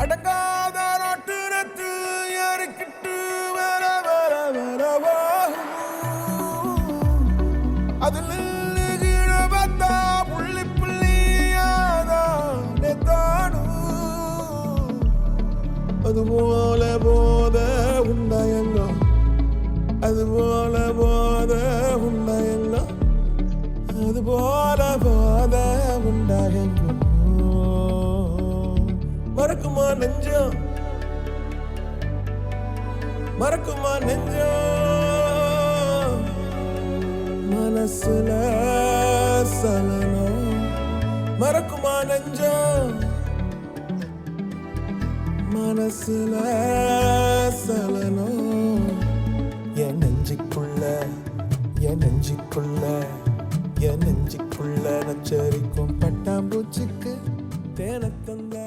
அடங்காத நாட்டு நத்து யாருக்கிட்டு வர வர வரவா அதில் கீழ பார்த்தா புள்ளி புள்ளியாதானே தானும் அதுபோல போத உண்டாயங்கோ அதுபோல போத உண்டாயங்கோ அதுபோல போத உண்டாயங்கோ மறக்குமா நெஞ்சம் மறக்குமா நெஞ்சம் மனசுல சலனம் மறக்குமா நெஞ்சம் மனசுல சலனம் என் நெஞ்சுக்குள்ள என் நெஞ்சுக்குள்ள என் நெஞ்சுக்குள்ள நச்சரிக்கும் பட்டாம்பூச்சிக்கு தேனத்தந்தா